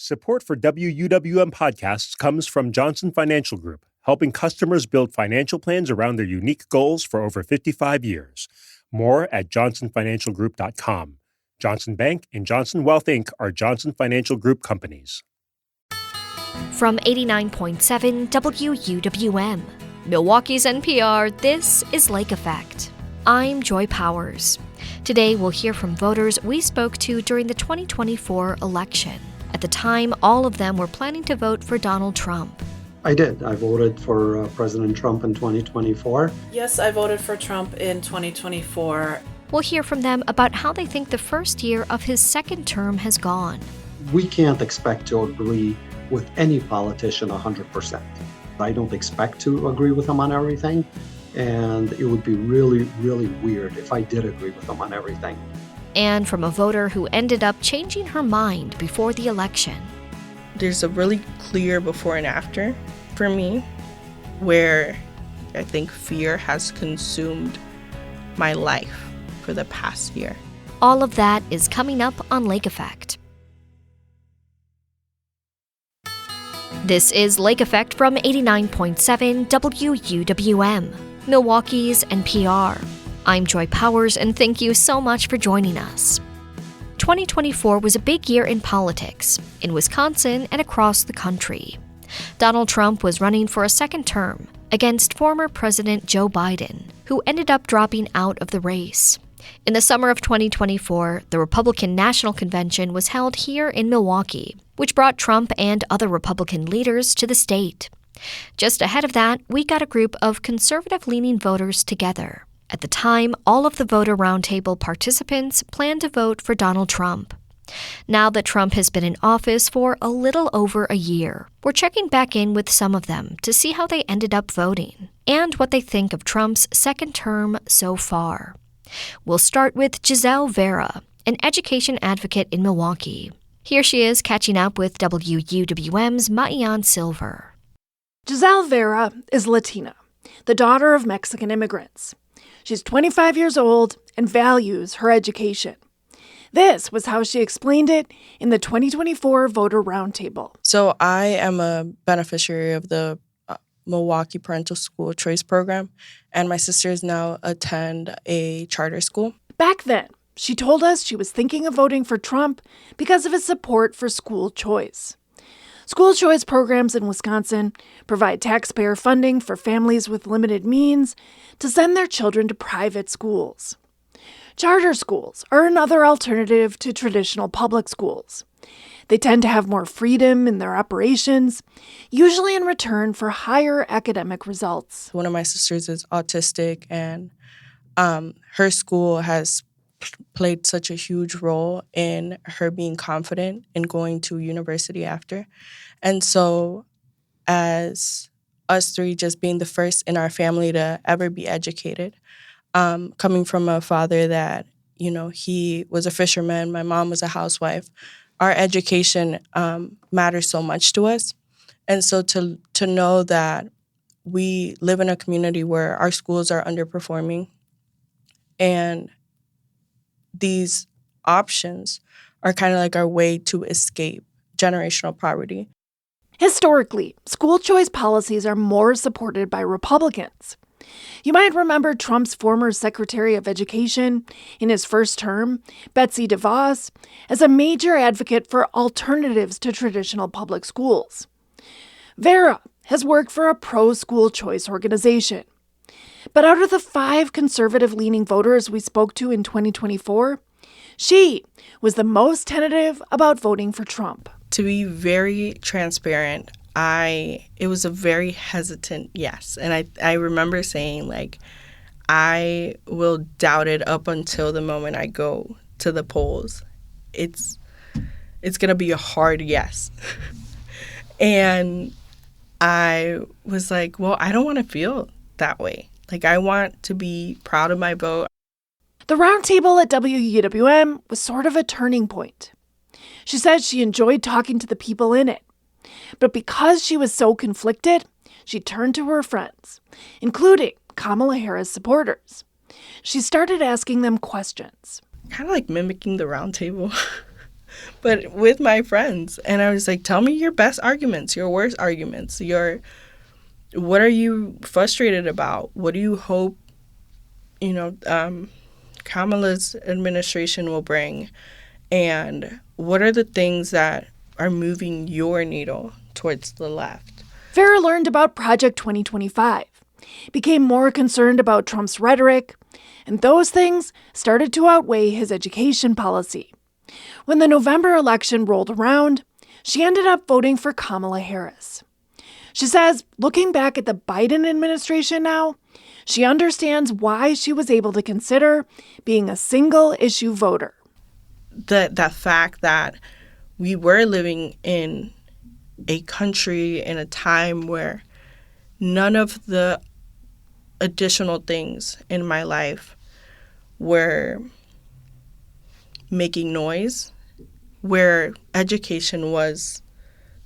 Support for WUWM podcasts comes from Johnson Financial Group, helping customers build financial plans around their unique goals for over 55 years. More at johnsonfinancialgroup.com. Johnson Bank and Johnson Wealth Inc. are Johnson Financial Group companies. From 89.7 WUWM, Milwaukee's NPR, this is Lake Effect. I'm Joy Powers. Today we'll hear from voters we spoke to during the 2024 election. At the time, all of them were planning to vote for Donald Trump. I did. I voted for President Trump in 2024. Yes, I voted for Trump in 2024. We'll hear from them about how they think the first year of his second term has gone. We can't expect to agree with any politician 100%. I don't expect to agree with him on everything, and it would be really, really weird if I did agree with him on everything. And from a voter who ended up changing her mind before the election. There's a really clear before and after for me, where I think fear has consumed my life for the past year. All of that is coming up on Lake Effect. This is Lake Effect from 89.7 WUWM, Milwaukee's NPR. I'm Joy Powers, and thank you so much for joining us. 2024 was a big year in politics, in Wisconsin and across the country. Donald Trump was running for a second term against former President Joe Biden, who ended up dropping out of the race. In the summer of 2024, the Republican National Convention was held here in Milwaukee, which brought Trump and other Republican leaders to the state. Just ahead of that, we got a group of conservative-leaning voters together. At the time, all of the voter roundtable participants planned to vote for Donald Trump. Now that Trump has been in office for a little over a year, we're checking back in with some of them to see how they ended up voting and what they think of Trump's second term so far. We'll start with Giselle Vera, an education advocate in Milwaukee. Here she is catching up with WUWM's Maayan Silver. Giselle Vera is Latina, the daughter of Mexican immigrants. She's 25 years old and values her education. This was how she explained it in the 2024 Voter Roundtable. So I am a beneficiary of the Milwaukee Parental School Choice Program, and my sisters now attend a charter school. Back then, she told us she was thinking of voting for Trump because of his support for school choice. School choice programs in Wisconsin provide taxpayer funding for families with limited means to send their children to private schools. Charter schools are another alternative to traditional public schools. They tend to have more freedom in their operations, usually in return for higher academic results. One of my sisters is autistic, and her school has played such a huge role in her being confident in going to university after. And so as us three just being the first in our family to ever be educated, coming from a father that, he was a fisherman, my mom was a housewife, our education matters so much to us. And so to know that we live in a community where our schools are underperforming and these options are kind of like our way to escape generational poverty. Historically, school choice policies are more supported by Republicans. You might remember Trump's former Secretary of Education in his first term, Betsy DeVos, as a major advocate for alternatives to traditional public schools. Vera has worked for a pro-school choice organization. But out of the 5 conservative-leaning voters we spoke to in 2024, she was the most tentative about voting for Trump. To be very transparent, it was a very hesitant yes. And I remember saying, I will doubt it up until the moment I go to the polls. It's going to be a hard yes. And I was like, well, I don't want to feel that way. I want to be proud of my vote. The roundtable at WUWM was sort of a turning point. She said she enjoyed talking to the people in it. But because she was so conflicted, she turned to her friends, including Kamala Harris supporters. She started asking them questions. Kind of like mimicking the roundtable. but with my friends. And I was like, tell me your best arguments, your worst arguments, what are you frustrated about? What do you hope, Kamala's administration will bring? And what are the things that are moving your needle towards the left? Farah learned about Project 2025, became more concerned about Trump's rhetoric, and those things started to outweigh his education policy. When the November election rolled around, she ended up voting for Kamala Harris. She says, looking back at the Biden administration now, she understands why she was able to consider being a single-issue voter. The fact that we were living in a country in a time where none of the additional things in my life were making noise, where education was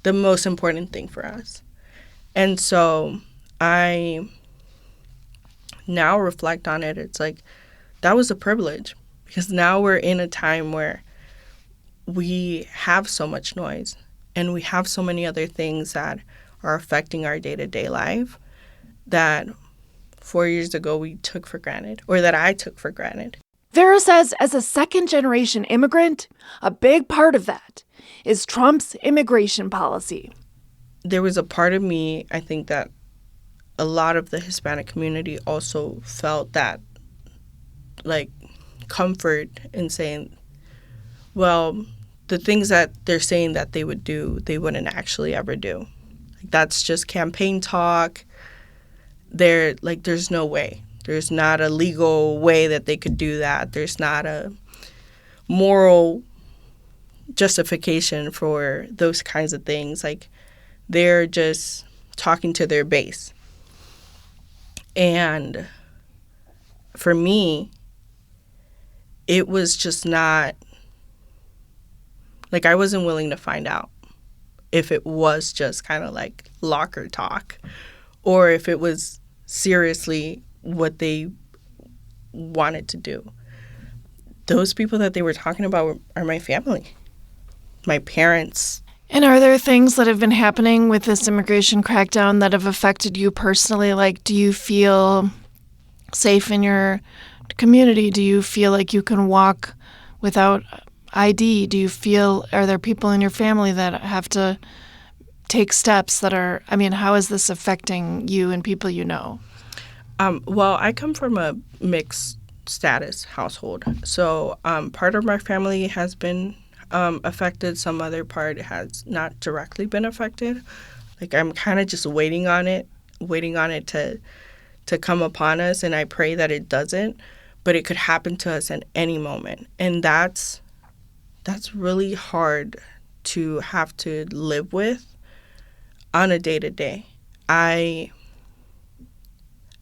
the most important thing for us. And so I now reflect on it. It's like, that was a privilege, because now we're in a time where we have so much noise and we have so many other things that are affecting our day-to-day life that 4 years ago we took for granted, or that I took for granted. Vera says as a second-generation immigrant, a big part of that is Trump's immigration policy. There was a part of me, I think, that a lot of the Hispanic community also felt that, like, comfort in saying, well, the things that they're saying that they would do, they wouldn't actually ever do. Like, that's just campaign talk. There's no way. There's not a legal way that they could do that. There's not a moral justification for those kinds of things. Like, they're just talking to their base. And for me, it was just not, like, I wasn't willing to find out if it was just kind of like locker talk, or if it was seriously what they wanted to do. Those people that they were talking about are my family, my parents. And are there things that have been happening with this immigration crackdown that have affected you personally? Like, do you feel safe in your community? Do you feel like you can walk without ID? Are there people in your family that have to take steps that are, how is this affecting you and people you know? Well, I come from a mixed status household. So part of my family has been affected. Some other part has not directly been affected. Like, I'm kind of just waiting on it to come upon us, and I pray that it doesn't. But it could happen to us at any moment. And that's really hard to have to live with on a day-to-day. I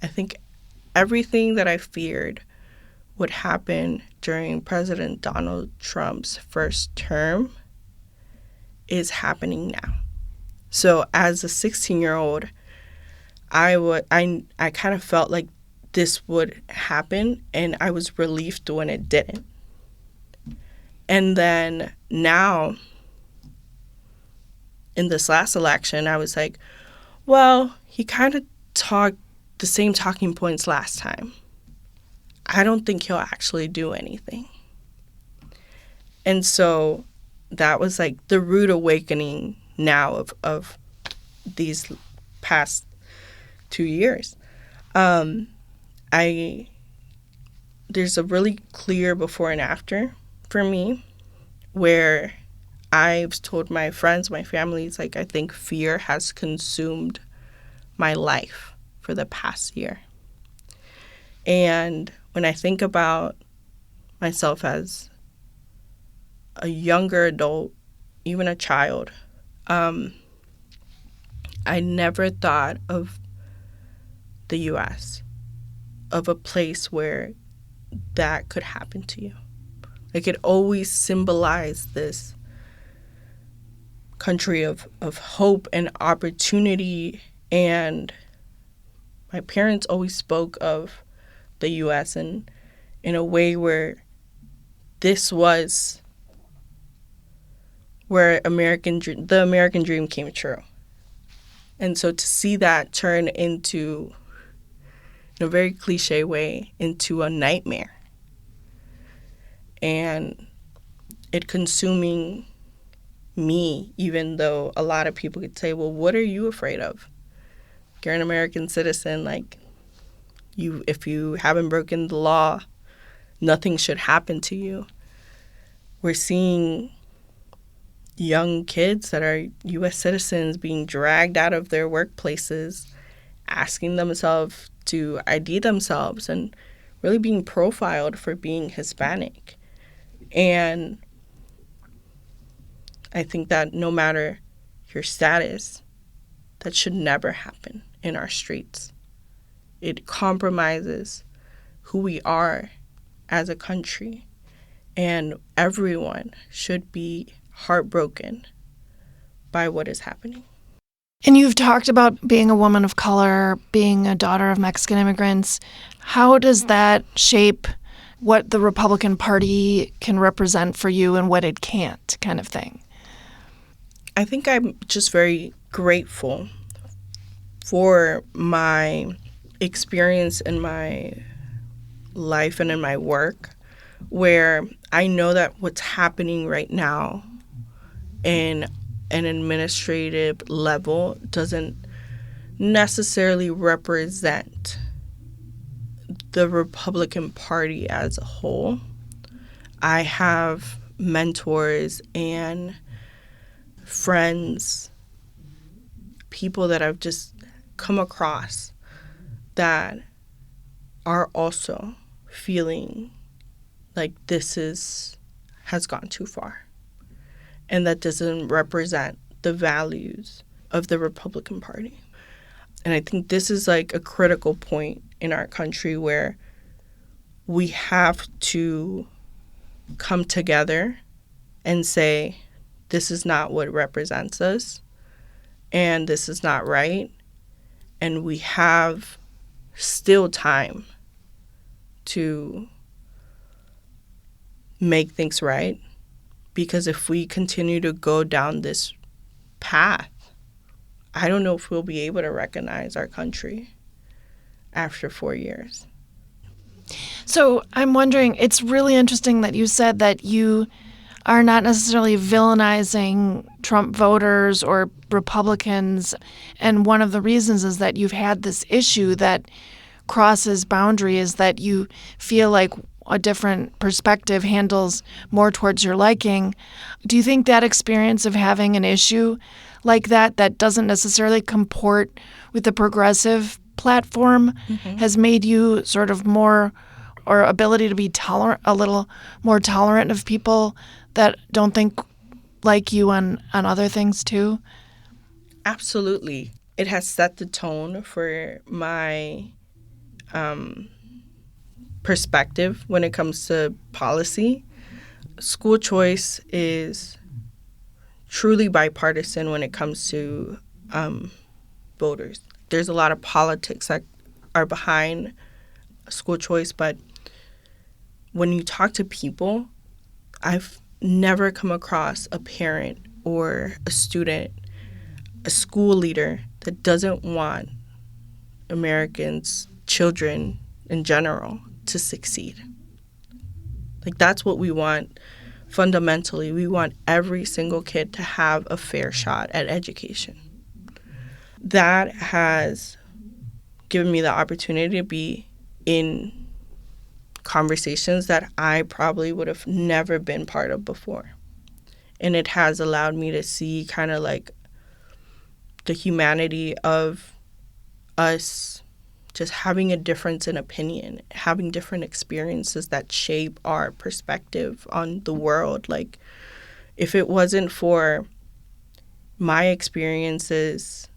think everything that I feared would happen during President Donald Trump's first term is happening now. So as a 16-year-old, I kind of felt like this would happen, and I was relieved when it didn't. And then now, in this last election, I was like, well, he kind of talked the same talking points last time. I don't think he'll actually do anything. And so that was like the rude awakening now of these past 2 years. There's a really clear before and after for me, where I've told my friends, my family, it's like, I think fear has consumed my life for the past year. And when I think about myself as a younger adult, even a child, I never thought of the U.S., of a place where that could happen to you. Like, it always symbolized this country of hope and opportunity. And my parents always spoke of the U.S. in a way where this was where the American dream came true. And so to see that turn into, in a very cliche way, into a nightmare, and it consuming me, even though a lot of people could say, well, what are you afraid of? You're an American citizen, like, if you haven't broken the law, nothing should happen to you. We're seeing young kids that are U.S. citizens being dragged out of their workplaces, asking themselves to ID themselves and really being profiled for being Hispanic. And I think that no matter your status, that should never happen in our streets. It compromises who we are as a country, and everyone should be heartbroken by what is happening. And you've talked about being a woman of color, being a daughter of Mexican immigrants. How does that shape what the Republican Party can represent for you and what it can't, kind of thing? I think I'm just very grateful for my experience in my life and in my work, where I know that what's happening right now in an administrative level doesn't necessarily represent the Republican Party as a whole. I have mentors and friends, people that I've just come across that are also feeling like this has gone too far, and that doesn't represent the values of the Republican Party. And I think this is like a critical point in our country where we have to come together and say, this is not what represents us, and this is not right, and we have still time to make things right. Because if we continue to go down this path, I don't know if we'll be able to recognize our country after 4 years. So I'm wondering, it's really interesting that you said that you are not necessarily villainizing Trump voters or Republicans. And one of the reasons is that you've had this issue that crosses boundaries, that you feel like a different perspective handles more towards your liking. Do you think that experience of having an issue like that doesn't necessarily comport with the progressive platform has made you sort of more, or ability to be a little more tolerant of people that don't think like you on other things too? Absolutely. It has set the tone for my perspective when it comes to policy. School choice is truly bipartisan when it comes to voters. There's a lot of politics that are behind school choice, but when you talk to people, I've never come across a parent or a student, a school leader that doesn't want Americans, children in general, to succeed. Like, that's what we want fundamentally. We want every single kid to have a fair shot at education. That has given me the opportunity to be in conversations that I probably would have never been part of before. And it has allowed me to see kind of like the humanity of us just having a difference in opinion, having different experiences that shape our perspective on the world. Like, if it wasn't for my experiences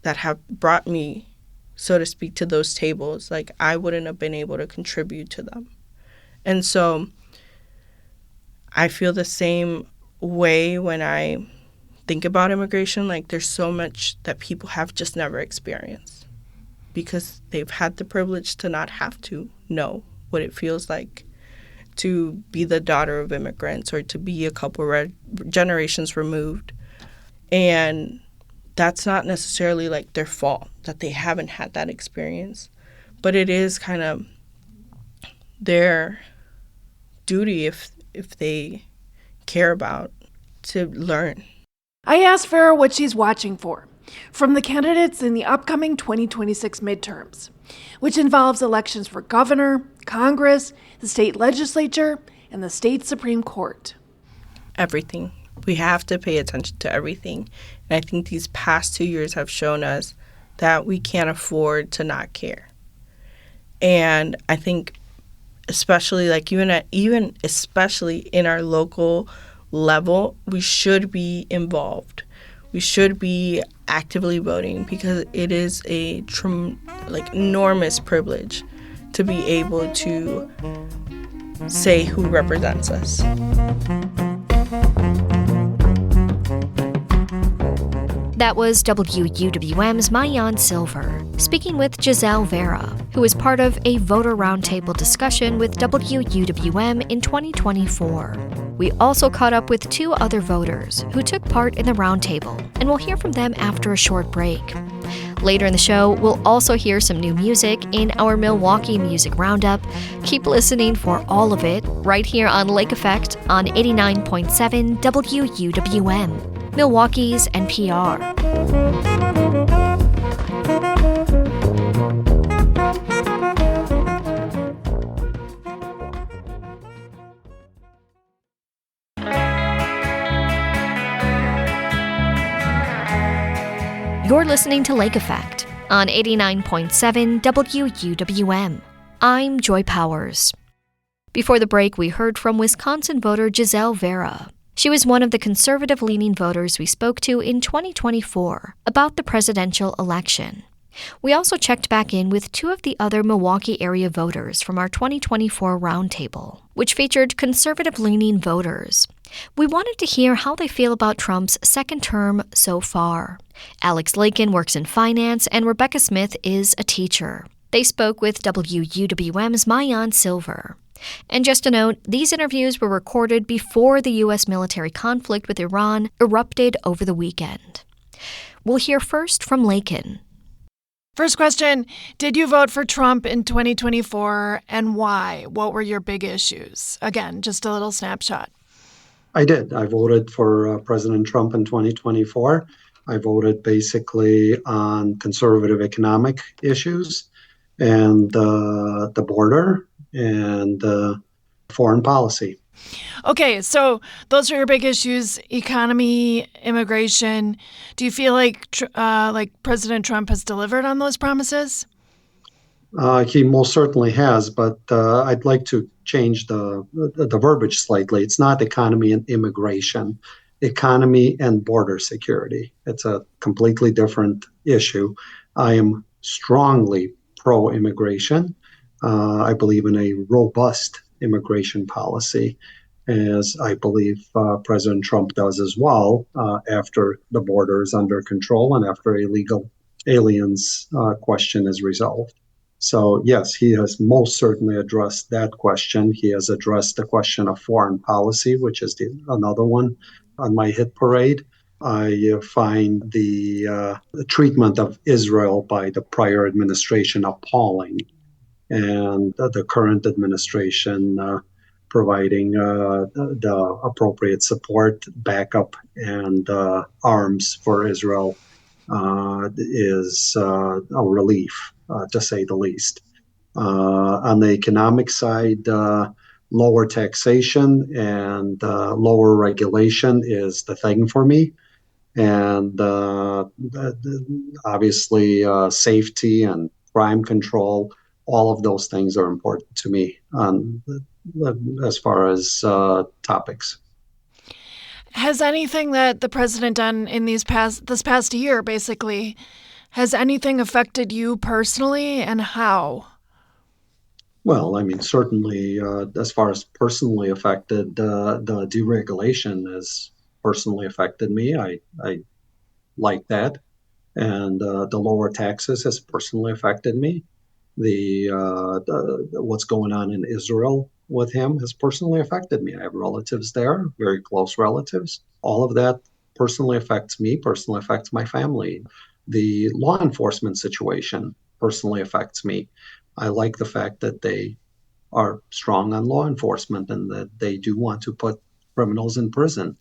that have brought me, so to speak, to those tables, like, I wouldn't have been able to contribute to them. And so I feel the same way when I think about immigration. Like, there's so much that people have just never experienced because they've had the privilege to not have to know what it feels like to be the daughter of immigrants or to be a couple generations removed. And that's not necessarily like their fault that they haven't had that experience, but it is kind of their duty if they care about to learn. I asked Farah what she's watching for from the candidates in the upcoming 2026 midterms, which involves elections for governor, Congress, the state legislature, and the state Supreme Court. Everything. We have to pay attention to everything. And I think these past 2 years have shown us that we can't afford to not care. And I think especially like even especially in our local level, we should be involved. We should be actively voting because it is a enormous privilege to be able to say who represents us. That was WUWM's Maayan Silver, speaking with Giselle Vera, who was part of a voter roundtable discussion with WUWM in 2024. We also caught up with 2 other voters who took part in the roundtable, and we'll hear from them after a short break. Later in the show, we'll also hear some new music in our Milwaukee Music Roundup. Keep listening for all of it right here on Lake Effect on 89.7 WUWM. Milwaukee's NPR. You're listening to Lake Effect on 89.7 WUWM. I'm Joy Powers. Before the break, we heard from Wisconsin voter Giselle Vera. She was one of the conservative-leaning voters we spoke to in 2024 about the presidential election. We also checked back in with 2 of the other Milwaukee area voters from our 2024 roundtable, which featured conservative-leaning voters. We wanted to hear how they feel about Trump's second term so far. Alex Lakin works in finance, and Rebecca Smith is a teacher. They spoke with WUWM's Maayan Silver. And just a note, these interviews were recorded before the U.S. military conflict with Iran erupted over the weekend. We'll hear first from Lakin. First question, did you vote for Trump in 2024 and why? What were your big issues? Again, just a little snapshot. I did. I voted for President Trump in 2024. I voted basically on conservative economic issues and the border and foreign policy. Okay, so those are your big issues: economy, immigration. Do you feel like President Trump has delivered on those promises? He most certainly has, but I'd like to change the verbiage slightly. It's not economy and immigration, economy and border security. It's a completely different issue. I am strongly pro-immigration. I believe in a robust immigration policy, as I believe President Trump does as well, after the border is under control and after illegal aliens question is resolved. So, yes, he has most certainly addressed that question. He has addressed the question of foreign policy, which is another one on my hit parade. I find the treatment of Israel by the prior administration appalling. And the current administration providing the appropriate support, backup, and arms for Israel is a relief, to say the least. On the economic side, lower taxation and lower regulation is the thing for me. And obviously, safety and crime control, all of those things are important to me as far as topics. Has anything that the president done in this past year, basically, has anything affected you personally, and how? Well, I mean, certainly, as far as personally affected, the deregulation has personally affected me. I like that. And the lower taxes has personally affected me. What's going on in Israel with him has personally affected me. I have relatives there, very close relatives. All of that personally affects me, personally affects my family. The law enforcement situation personally affects me. I like the fact that they are strong on law enforcement and that they do want to put criminals in prison.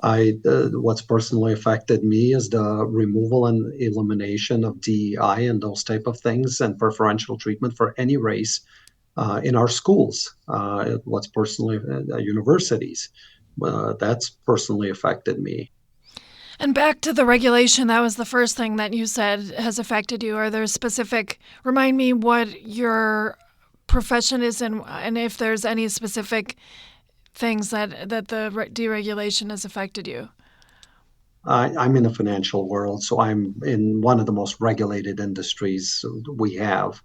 What's personally affected me is the removal and elimination of DEI and those type of things and preferential treatment for any race in our schools. What's personally universities. That's personally affected me. And back to the regulation, that was the first thing that you said has affected you. Are there specific, remind me what your profession is and if there's any specific things that the deregulation has affected you? I'm in the financial world, so I'm in one of the most regulated industries we have.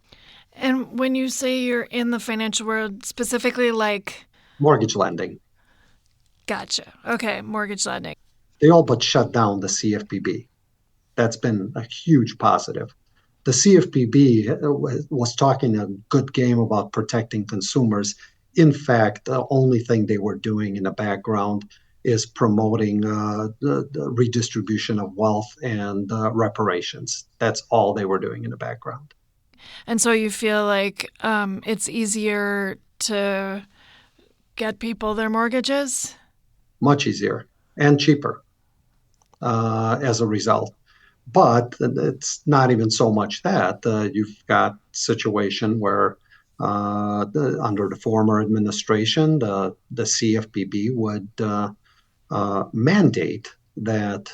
And when you say you're in the financial world, specifically like? Mortgage lending. Gotcha. Okay, mortgage lending. They all but shut down the CFPB. That's been a huge positive. The CFPB was talking a good game about protecting consumers. In fact, the only thing they were doing in the background is promoting the redistribution of wealth and reparations. That's all they were doing in the background. And so you feel like it's easier to get people their mortgages? Much easier and cheaper as a result. But it's not even so much that. You've got a situation where under the former administration, the CFPB would mandate that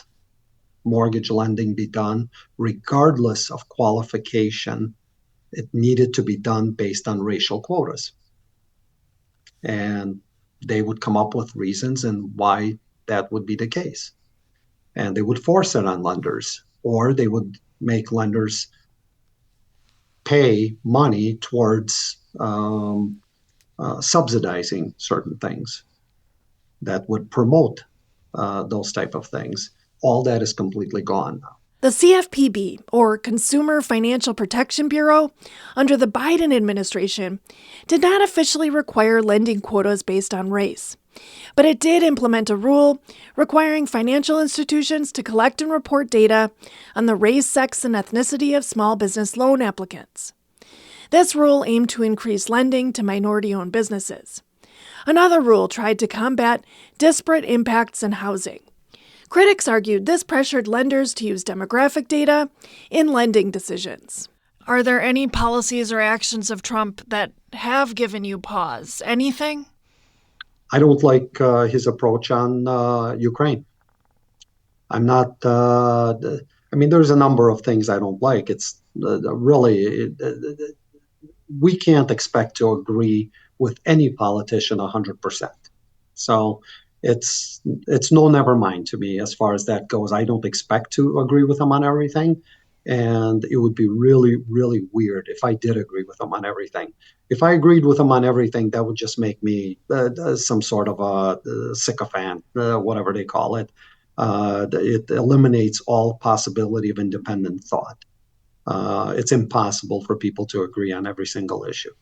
mortgage lending be done regardless of qualification. It needed to be done based on racial quotas. And they would come up with reasons and why that would be the case. And they would force it on lenders, or they would make lenders pay money towards subsidizing certain things that would promote those type of things. All that is completely gone now. The CFPB, or Consumer Financial Protection Bureau, under the Biden administration, did not officially require lending quotas based on race. But it did implement a rule requiring financial institutions to collect and report data on the race, sex, and ethnicity of small business loan applicants. This rule aimed to increase lending to minority-owned businesses. Another rule tried to combat disparate impacts in housing. Critics argued this pressured lenders to use demographic data in lending decisions. Are there any policies or actions of Trump that have given you pause? Anything? I don't like his approach on Ukraine. I'm not, there's a number of things I don't like. It's we can't expect to agree with any politician 100%. So it's no never mind to me as far as that goes. I don't expect to agree with him on everything. And it would be really, really weird if I did agree with him on everything. If I agreed with him on everything, that would just make me some sort of a sycophant, whatever they call it. It eliminates all possibility of independent thought. It's impossible for people to agree on every single issue.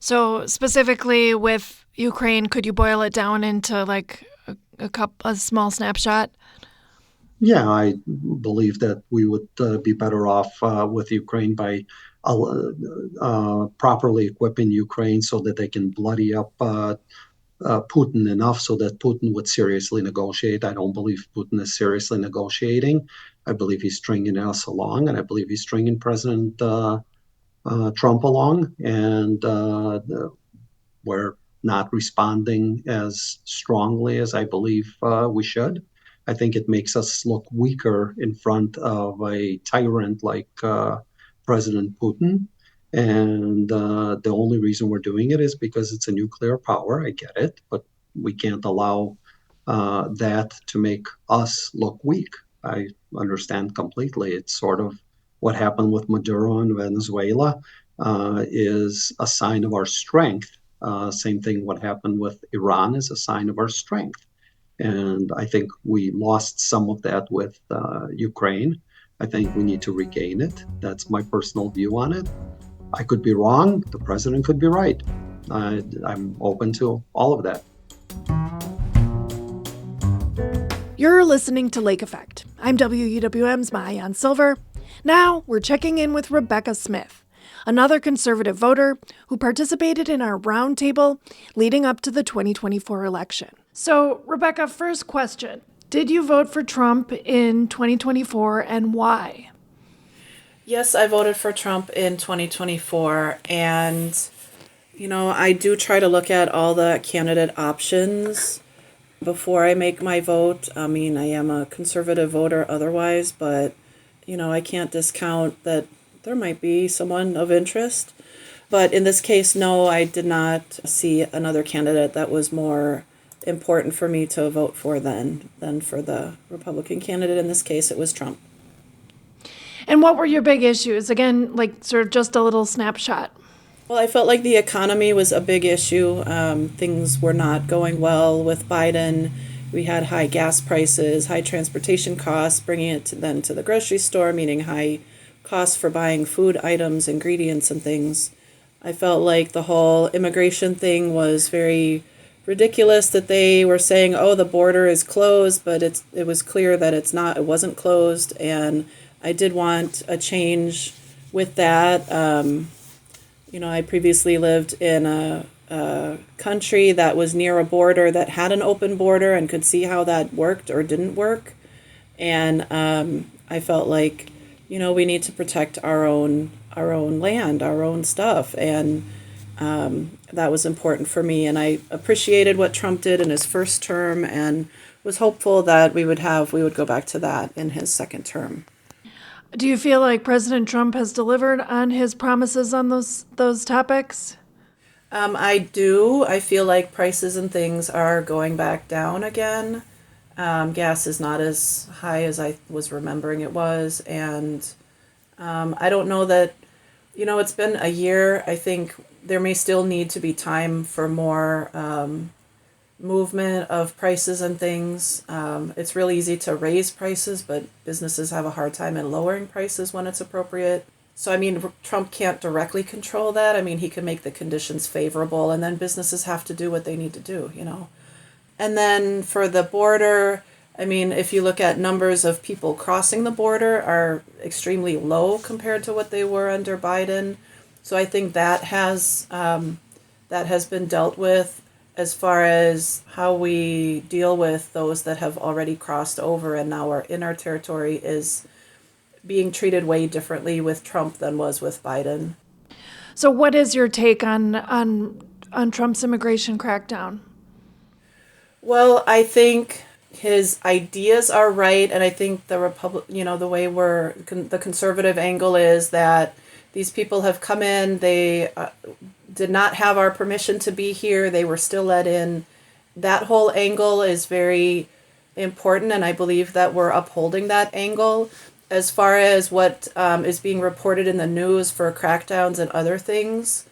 So specifically with Ukraine, could you boil it down into like a small snapshot? Yeah, I believe that we would be better off with Ukraine by properly equipping Ukraine so that they can bloody up Putin enough so that Putin would seriously negotiate. I don't believe Putin is seriously negotiating. I believe he's stringing us along, and I believe he's stringing President Trump along, and we're not responding as strongly as I believe we should. I think it makes us look weaker in front of a tyrant like President Putin. And the only reason we're doing it is because it's a nuclear power. I get it, but we can't allow that to make us look weak. I understand completely. It's sort of what happened with Maduro in Venezuela is a sign of our strength. Same thing what happened with Iran is a sign of our strength. And I think we lost some of that with Ukraine. I think we need to regain it. That's my personal view on it. I could be wrong. The president could be right. I'm open to all of that. You're listening to Lake Effect. I'm WUWM's Maayan Silver. Now we're checking in with Rebecca Smith, another conservative voter who participated in our roundtable leading up to the 2024 election. So, Rebecca, first question. Did you vote for Trump in 2024 and why? Yes, I voted for Trump in 2024, and, I do try to look at all the candidate options before I make my vote. I mean, I am a conservative voter otherwise, but, I can't discount that there might be someone of interest. But in this case, no, I did not see another candidate that was more important for me to vote for than for the Republican candidate. In this case, it was Trump. And what were your big issues? Again, like sort of just a little snapshot. Well, I felt like the economy was a big issue. Things were not going well with Biden. We had high gas prices, high transportation costs, bringing it then to the grocery store, meaning high costs for buying food items, ingredients, and things. I felt like the whole immigration thing was very ridiculous, that they were saying, oh, the border is closed, but it was clear that it wasn't closed, and I did want a change with that. I previously lived in a country that was near a border that had an open border and could see how that worked or didn't work. And I felt like, we need to protect our own land, our own stuff. And that was important for me. And I appreciated what Trump did in his first term and was hopeful that we would go back to that in his second term. Do you feel like President Trump has delivered on his promises on those topics? I do. I feel like prices and things are going back down again. Gas is not as high as I was remembering it was. And I don't know that, it's been a year. I think there may still need to be time for more movement of prices and things. It's really easy to raise prices, but businesses have a hard time in lowering prices when it's appropriate. So, Trump can't directly control that. He can make the conditions favorable, and then businesses have to do what they need to do, And then for the border, if you look at numbers of people crossing the border are extremely low compared to what they were under Biden. So I think that has been dealt with. As far as how we deal with those that have already crossed over and now are in our territory is being treated way differently with Trump than was with Biden. So what is your take on Trump's immigration crackdown? Well, I think his ideas are right, and I think the the way the conservative angle is that these people have come in, they did not have our permission to be here, they were still let in. That whole angle is very important, and I believe that we're upholding that angle. As far as what is being reported in the news for crackdowns and other things,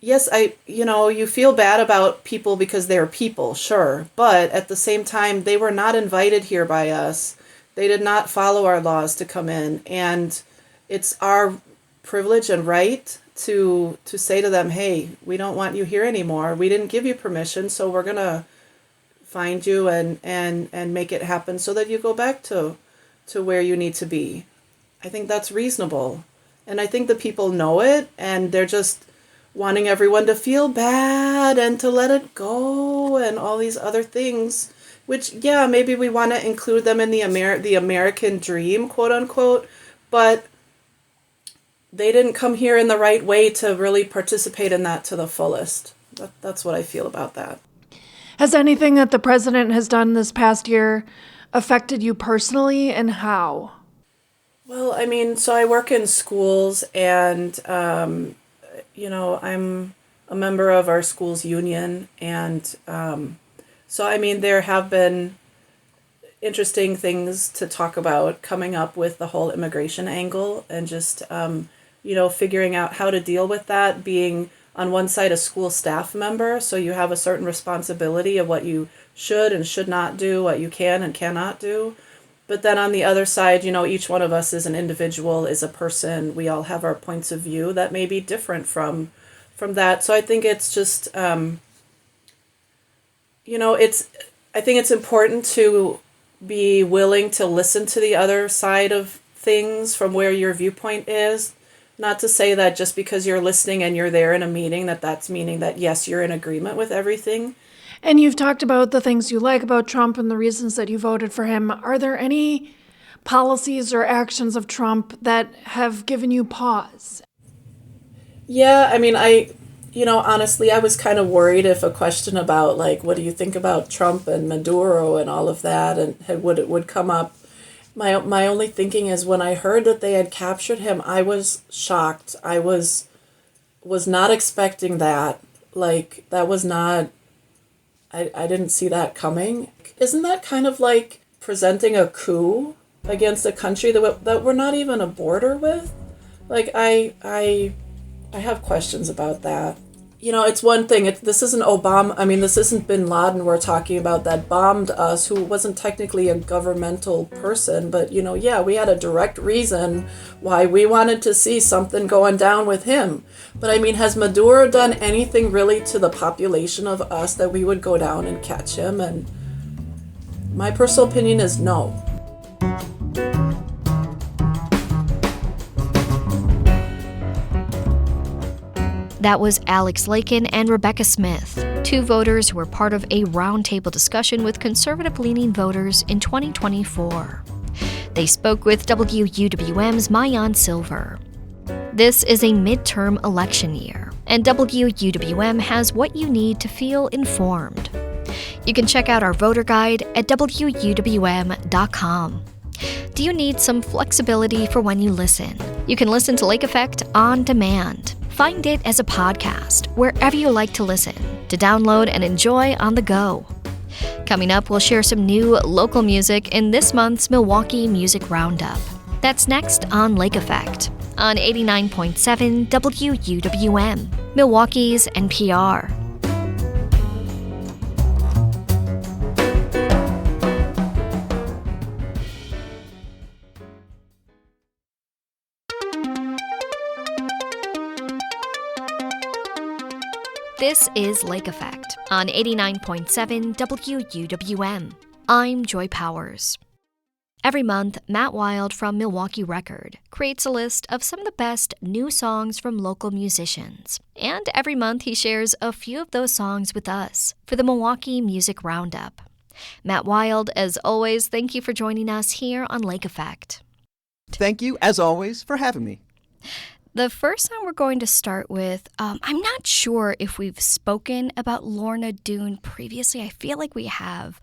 yes, you feel bad about people because they're people, sure, but at the same time, they were not invited here by us. They did not follow our laws to come in, and it's our privilege and right to say to them, hey, we don't want you here anymore. We didn't give you permission, so we're gonna find you and make it happen so that you go back to where you need to be. I think that's reasonable. And I think the people know it, and they're just wanting everyone to feel bad and to let it go and all these other things, which, yeah, maybe we want to include them in the American dream, quote unquote, but they didn't come here in the right way to really participate in that to the fullest. That's what I feel about that. Has anything that the president has done this past year affected you personally, and how? Well, so I work in schools, and, I'm a member of our school's union. And so, there have been interesting things to talk about coming up with the whole immigration angle and just, figuring out how to deal with that, being on one side a school staff member. So you have a certain responsibility of what you should and should not do, what you can and cannot do. But then on the other side, each one of us is an individual, is a person. We all have our points of view that may be different from that. So I think it's just, I think it's important to be willing to listen to the other side of things from where your viewpoint is. Not to say that just because you're listening and you're there in a meeting, that's meaning that, yes, you're in agreement with everything. And you've talked about the things you like about Trump and the reasons that you voted for him. Are there any policies or actions of Trump that have given you pause? Yeah, I mean, honestly, I was kind of worried if a question about, like, what do you think about Trump and Maduro and all of that, and would come up. My only thinking is when I heard that they had captured him, I was shocked. I was not expecting that. Like, that was not... I didn't see that coming. Isn't that kind of like presenting a coup against a country that we're not even a border with? Like, I have questions about that. It's one thing. This isn't Obama. I mean, this isn't bin Laden we're talking about that bombed us, who wasn't technically a governmental person. But, yeah, we had a direct reason why we wanted to see something going down with him. But, I mean, has Maduro done anything really to the population of us that we would go down and catch him? And my personal opinion is no. That was Alex Lakin and Rebecca Smith, two voters who were part of a roundtable discussion with conservative-leaning voters in 2024. They spoke with WUWM's Maayan Silver. This is a midterm election year, and WUWM has what you need to feel informed. You can check out our voter guide at WUWM.com. Do you need some flexibility for when you listen? You can listen to Lake Effect on demand. Find it as a podcast wherever you like to listen, to download and enjoy on the go. Coming up, we'll share some new local music in this month's Milwaukee Music Roundup. That's next on Lake Effect on 89.7 WUWM, Milwaukee's NPR. This is Lake Effect on 89.7 WUWM. I'm Joy Powers. Every month, Matt Wild from Milwaukee Record creates a list of some of the best new songs from local musicians. And every month, he shares a few of those songs with us for the Milwaukee Music Roundup. Matt Wild, as always, thank you for joining us here on Lake Effect. Thank you, as always, for having me. The first song we're going to start with, I'm not sure if we've spoken about Lorna Doone previously. I feel like we have.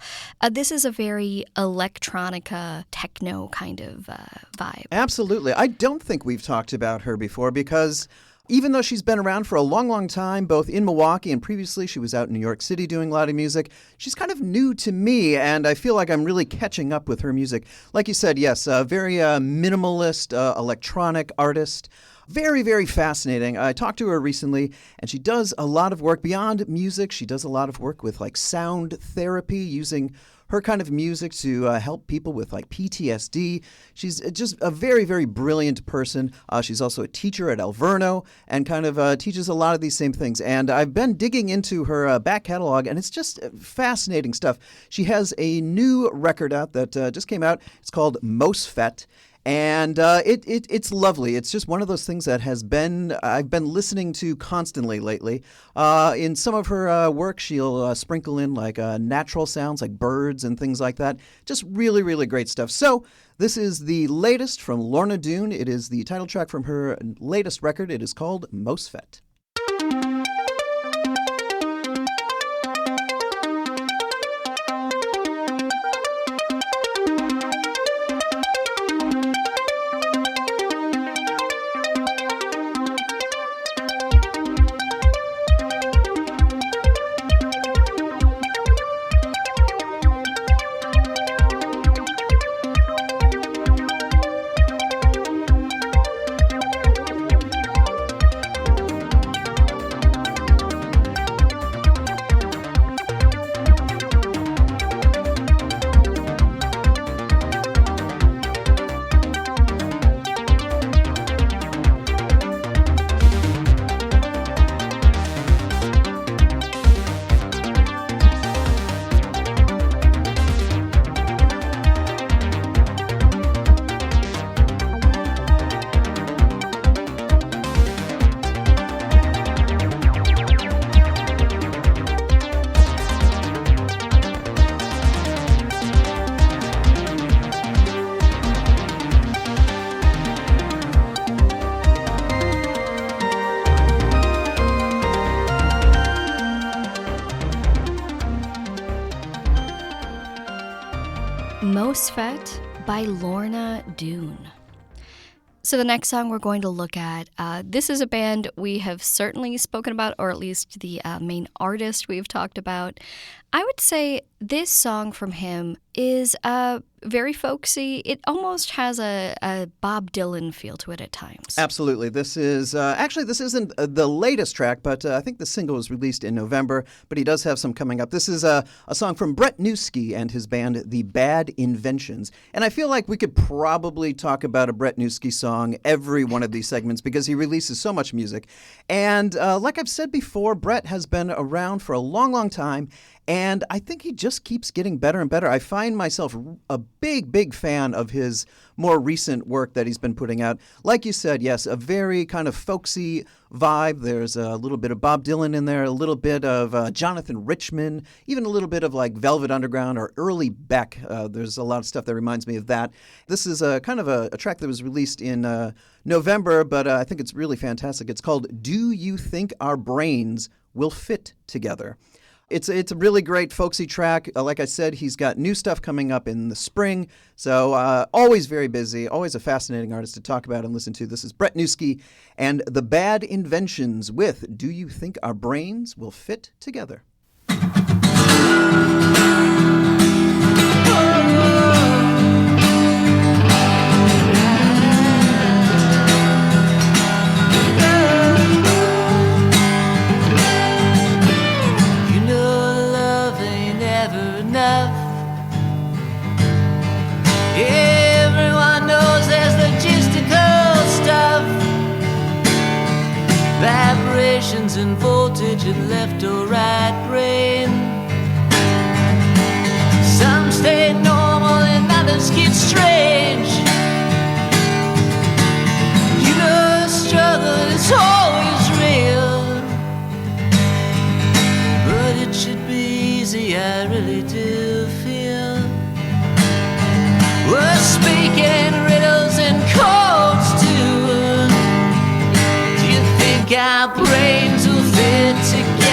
This is a very electronica, techno kind of vibe. Absolutely. I don't think we've talked about her before because even though she's been around for a long, long time, both in Milwaukee and previously she was out in New York City doing a lot of music, she's kind of new to me, and I feel like I'm really catching up with her music. Like you said, yes, a very minimalist electronic artist. Very, very fascinating. I talked to her recently, and she does a lot of work beyond music. She does a lot of work with like sound therapy, using her kind of music to help people with like PTSD. She's just a very, very brilliant person. She's also a teacher at Alverno and kind of teaches a lot of these same things. And I've been digging into her back catalog, and it's just fascinating stuff. She has a new record out that just came out. It's called Mosfet. And it's lovely. It's just one of those things that I've been listening to constantly lately. In some of her work, she'll sprinkle in like natural sounds like birds and things like that. Just really, really great stuff. So this is the latest from Lorna Doone. It is the title track from her latest record. It is called Mosfet. Counterfeit by Lorna Doone. So the next song we're going to look at, this is a band we have certainly spoken about, or at least the main artist we've talked about. I would say this song from him is very folksy. It almost has a Bob Dylan feel to it at times. Absolutely. This is actually, this isn't the latest track, but I think the single was released in November, but he does have some coming up. This is a song from Brett Newski and his band, The Bad Inventions. And I feel like we could probably talk about a Brett Newski song every one of these segments because he releases so much music. And like I've said before, Brett has been around for a long, long time. And I think he just keeps getting better and better. I find myself a big fan of his more recent work that he's been putting out. Like you said, yes, a very kind of folksy vibe. There's a little bit of Bob Dylan in there, a little bit of Jonathan Richman, even a little bit of like Velvet Underground or early Beck. There's a lot of stuff that reminds me of that. This is a kind of a track that was released in November, but I think it's really fantastic. It's called Do You Think Our Brains Will Fit Together? It's a really great folksy track. Like I said, he's got new stuff coming up in the spring. So always very busy, always a fascinating artist to talk about and listen to. This is Brett Newski and The Bad Inventions with Do You Think Our Brains Will Fit Together? And voltage in left or right brain. Some stay normal and others get strange. You know, struggle is always real, but it should be easy, I really do feel. We're speaking riddles and codes too. Do you think our brains will fit together?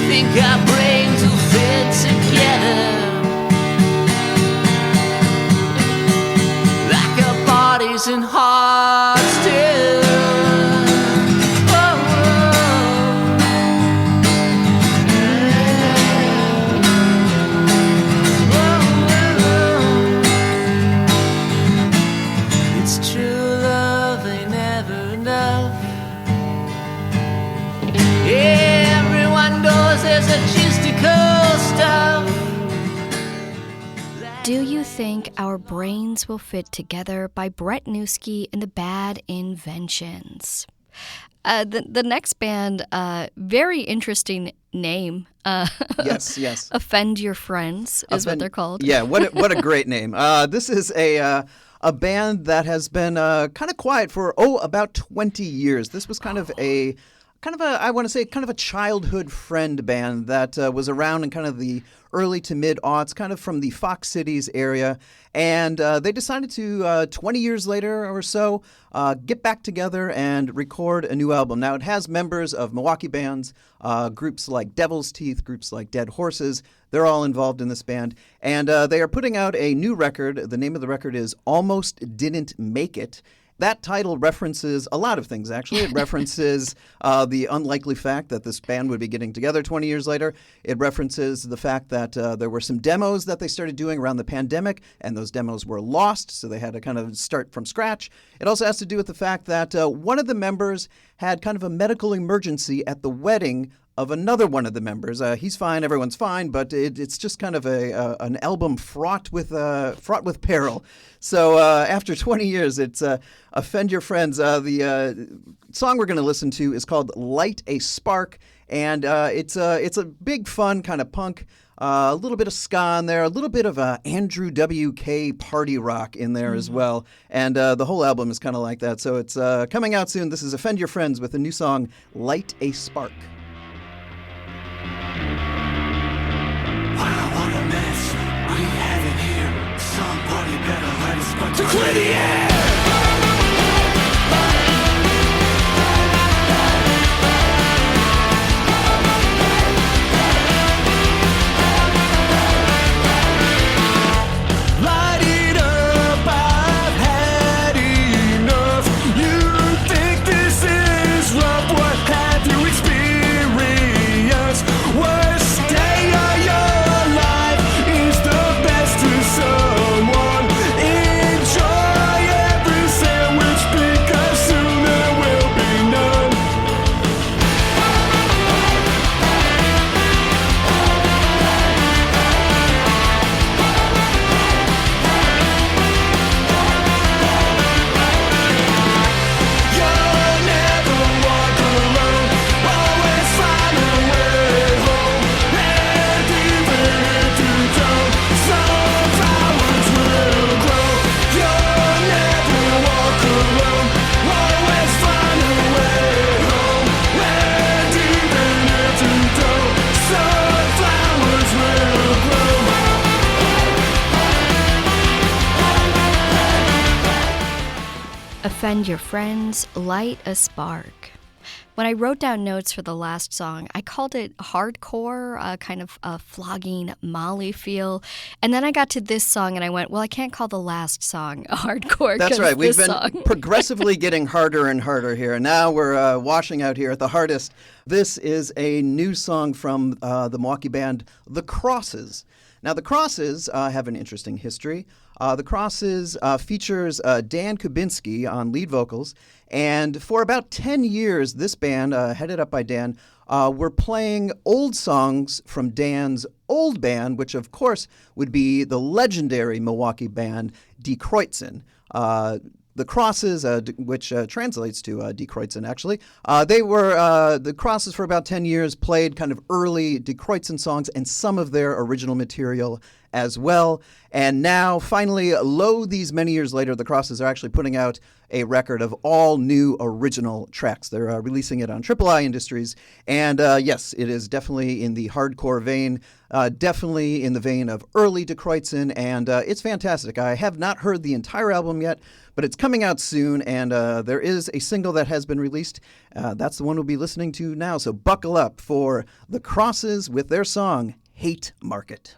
Think our brains will fit together? Like our bodies and hearts do. It's true, love ain't never enough. Everyone knows there's logistical stuff. Do You Think Our Brains Will Fit Together by Brett Newski and The Bad Inventions. The next band, very interesting name. Yes. Offend Your Friends is what they're called. Yeah, what a great name. This is a band that has been kind of quiet for about 20 years. This was kind of a childhood friend band that was around in kind of the early to mid-aughts, kind of from the Fox Cities area. And they decided to, 20 years later or so, get back together and record a new album. Now, it has members of Milwaukee bands, groups like Devil's Teeth, groups like Dead Horses. They're all involved in this band. And they are putting out a new record. The name of the record is Almost Didn't Make It. That title references a lot of things, actually. It references the unlikely fact that this band would be getting together 20 years later. It references the fact that there were some demos that they started doing around the pandemic, and those demos were lost, so they had to kind of start from scratch. It also has to do with the fact that one of the members had kind of a medical emergency at the wedding of another one of the members. He's fine, everyone's fine, but it's just kind of an album fraught with peril. So after 20 years, it's Offend Your Friends. The song we're going to listen to is called Light a Spark, and it's a big fun kind of punk, a little bit of ska in there, a little bit of Andrew W.K. party rock in there as well, and the whole album is kind of like that. So it's coming out soon. This is Offend Your Friends with a new song, Light a Spark. What a mess we have in here. Somebody better let us but to clear the air. Light Offend your friends, light a spark. When I wrote down notes for the last song, I called it hardcore, kind of a flogging Molly feel. And then I got to this song and I went, well, I can't call the last song hardcore. That's right. We've been song. progressively getting harder and harder here. Now we're washing out here at the hardest. This is a new song from the Milwaukee band The Crosses. Now, The Crosses have an interesting history. The Crosses features Dan Kubinski on lead vocals. And for about 10 years, this band, headed up by Dan, were playing old songs from Dan's old band, which, of course, would be the legendary Milwaukee band Die Kreutzen. The Crosses, which translates to Die Kreutzen, actually. They were, the Crosses for about 10 years played kind of early Die Kreutzen songs and some of their original material as well. And now, finally, these many years later, the Crosses are actually putting out a record of all new original tracks. They're releasing it on III Industries. And yes, it is definitely in the hardcore vein, definitely in the vein of early Die Kreutzen, and it's fantastic. I have not heard the entire album yet, but it's coming out soon, and there is a single that has been released. That's the one we'll be listening to now, so buckle up for The Crosses with their song, Hate Market.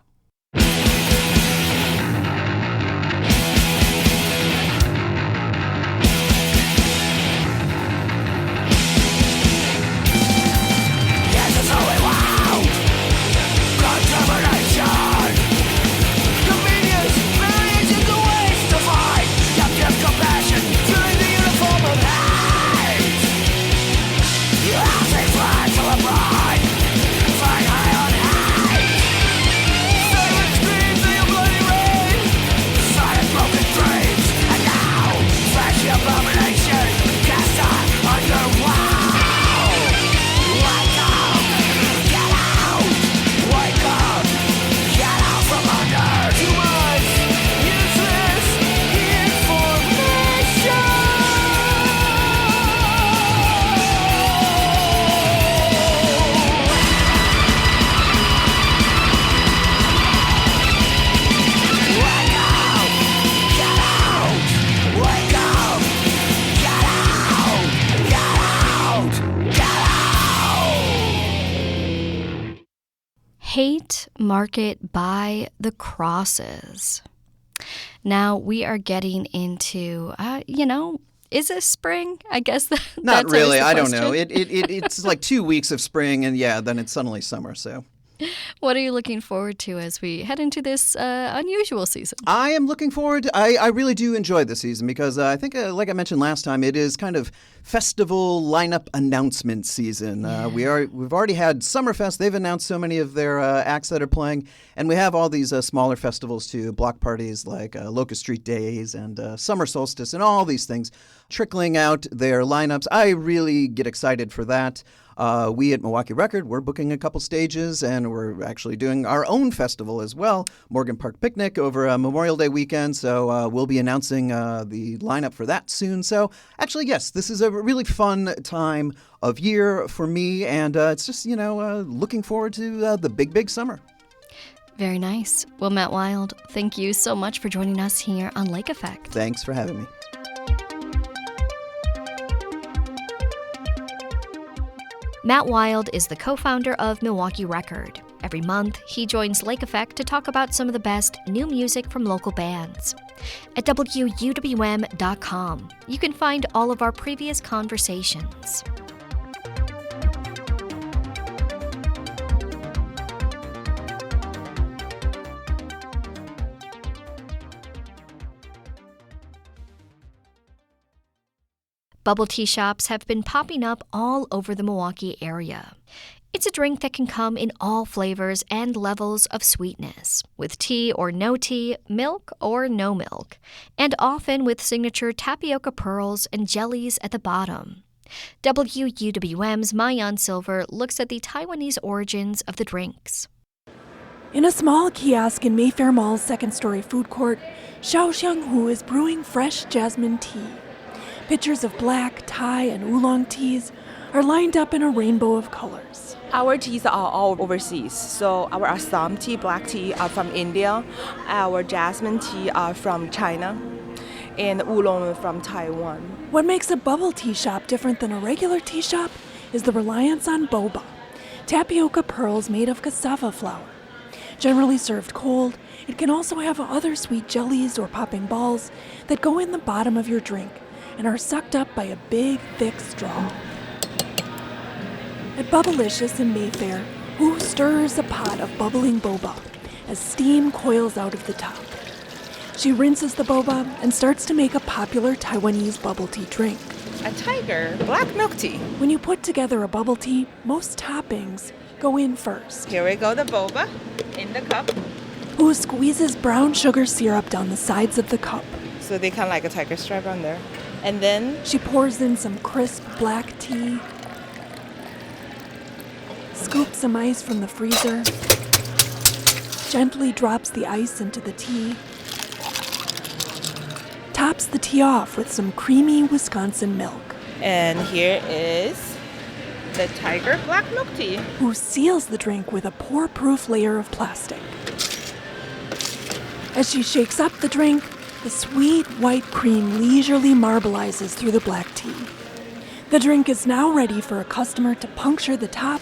Hate Market by The Crosses. Now we are getting into, is it spring? I guess that's not really. I don't question. know. It's like 2 weeks of spring, and then it's suddenly summer. So, what are you looking forward to as we head into this unusual season? I am looking forward. I really do enjoy the season because I think, like I mentioned last time, it is kind of festival lineup announcement season. We've already had Summerfest. They've announced so many of their acts that are playing, and we have all these smaller festivals too, block parties like Locust Street Days and Summer Solstice and all these things trickling out their lineups. I really get excited for that. We at Milwaukee Record, we're booking a couple stages, and we're actually doing our own festival as well, Morgan Park Picnic over Memorial Day weekend. So we'll be announcing the lineup for that soon. So actually, yes, this is a really fun time of year for me, and it's just, looking forward to the big summer. Very nice. Well, Matt Wild, thank you so much for joining us here on Lake Effect. Thanks for having me. Matt Wild is the co-founder of Milwaukee Record. Every month, he joins Lake Effect to talk about some of the best new music from local bands. At WUWM.com, you can find all of our previous conversations. Bubble tea shops have been popping up all over the Milwaukee area. It's a drink that can come in all flavors and levels of sweetness, with tea or no tea, milk or no milk, and often with signature tapioca pearls and jellies at the bottom. WUWM's Mayan Silver looks at the Taiwanese origins of the drinks. In a small kiosk in Mayfair Mall's second-story food court, Xiao Xianghu is brewing fresh jasmine tea. Pitchers of black, Thai, and oolong teas are lined up in a rainbow of colors. Our teas are all overseas. So our Assam tea, black tea are from India. Our jasmine tea are from China. and oolong from Taiwan. What makes a bubble tea shop different than a regular tea shop is the reliance on boba, tapioca pearls made of cassava flour. Generally served cold, it can also have other sweet jellies or popping balls that go in the bottom of your drink and are sucked up by a big, thick straw. At Bubblicious in Mayfair, Wu stirs a pot of bubbling boba as steam coils out of the top. She rinses the boba and starts to make a popular Taiwanese bubble tea drink. A tiger black milk tea. When you put together a bubble tea, most toppings go in first. Here we go, the boba in the cup. Wu squeezes brown sugar syrup down the sides of the cup. So they kind of like a tiger stripe on there. And then She pours in some crisp black tea, scoops some ice from the freezer, gently drops the ice into the tea, tops the tea off with some creamy Wisconsin milk. and here is the tiger black milk tea. Who seals the drink with a pour-proof layer of plastic. As she shakes up the drink, the sweet white cream leisurely marbleizes through the black tea. The drink is now ready for a customer to puncture the top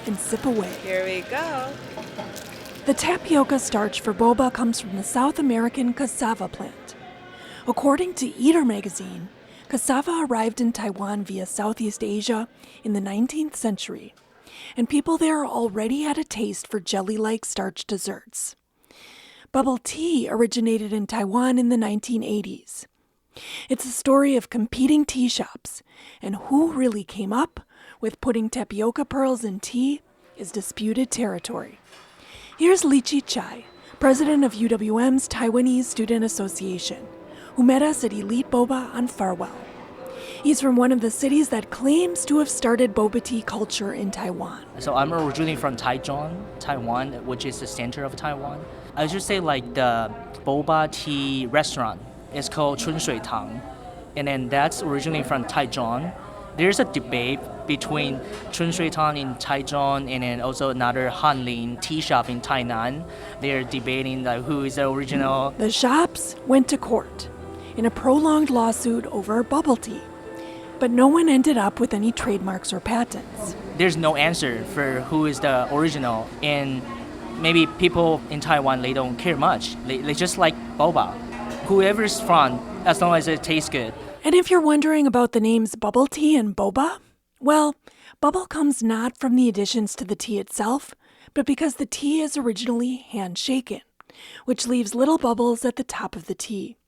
and sip away. Here we go. The tapioca starch for boba comes from the South American cassava plant. According to Eater magazine, cassava arrived in Taiwan via Southeast Asia in the 19th century, and people there already had a taste for jelly-like starch desserts. Bubble tea originated in Taiwan in the 1980s. It's a story of competing tea shops, and who really came up with putting tapioca pearls in tea is disputed territory. Here's Li Chi, president of UWM's Taiwanese Student Association, who met us at Elite Boba on Farwell. He's from one of the cities that claims to have started boba tea culture in Taiwan. So I'm originally from Taichung, Taiwan, which is the center of Taiwan. I should say like the boba tea restaurant is called Chun Shui Tang, and then that's originally from Taichung. There's a debate between Chun Shui Tang in Taichung and then also another Hanlin tea shop in Tainan. They're debating like who is the original. The shops went to court in a prolonged lawsuit over bubble tea, but no one ended up with any trademarks or patents. There's no answer for who is the original, and maybe people in Taiwan, they don't care much. They just like boba. Whoever's from, as long as it tastes good. And if you're wondering about the names bubble tea and boba, well, bubble comes not from the additions to the tea itself, but because the tea is originally hand-shaken, which leaves little bubbles at the top of the tea.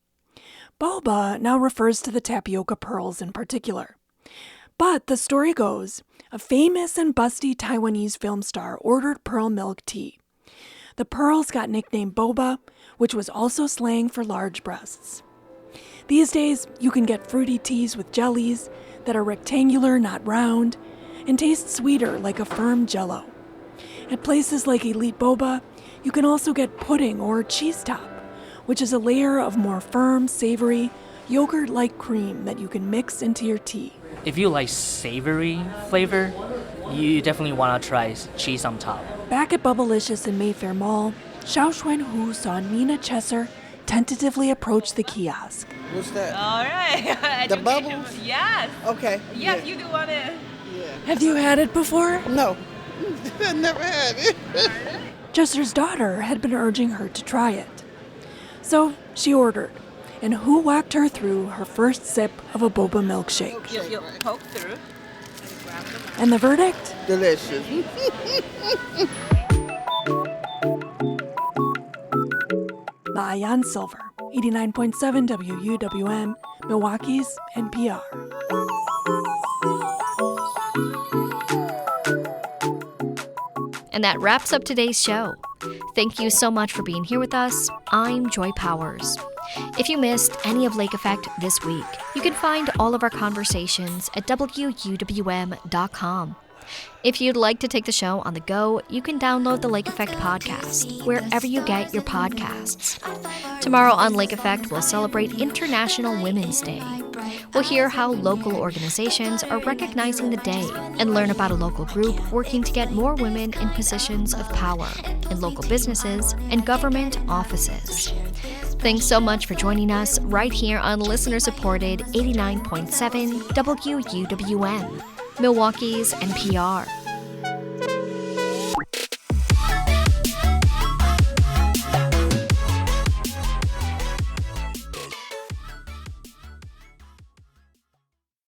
Boba now refers to the tapioca pearls in particular. But the story goes, a famous and busty Taiwanese film star ordered pearl milk tea. The pearls got nicknamed boba, which was also slang for large breasts. These days, you can get fruity teas with jellies that are rectangular, not round, and taste sweeter like a firm jello. At places like Elite Boba, you can also get pudding or cheese top, which is a layer of more firm, savory, yogurt-like cream that you can mix into your tea. If you like savory flavor, you definitely want to try cheese on top. Back at Bubblicious in Mayfair Mall, Xiao Xuanhu saw Nina Chesser tentatively approach the kiosk. What's that? All right. The bubbles? Yes. Okay. Yes, yeah. you do want it. Have you had it before? No. I never had it. Chesser's daughter had been urging her to try it. So she ordered, and Hu walked her through her first sip of a boba milkshake. You poke through. And the verdict? Delicious. Maayan Silver, 89.7 WUWM, Milwaukee's NPR. And that wraps up today's show. Thank you so much for being here with us. I'm Joy Powers. If you missed any of Lake Effect this week, you can find all of our conversations at WUWM.com. If you'd like to take the show on the go, you can download the Lake Effect podcast wherever you get your podcasts. Tomorrow on Lake Effect, we'll celebrate International Women's Day. We'll hear how local organizations are recognizing the day and learn about a local group working to get more women in positions of power in local businesses and government offices. Thanks so much for joining us right here on listener-supported 89.7 WUWM, Milwaukee's NPR.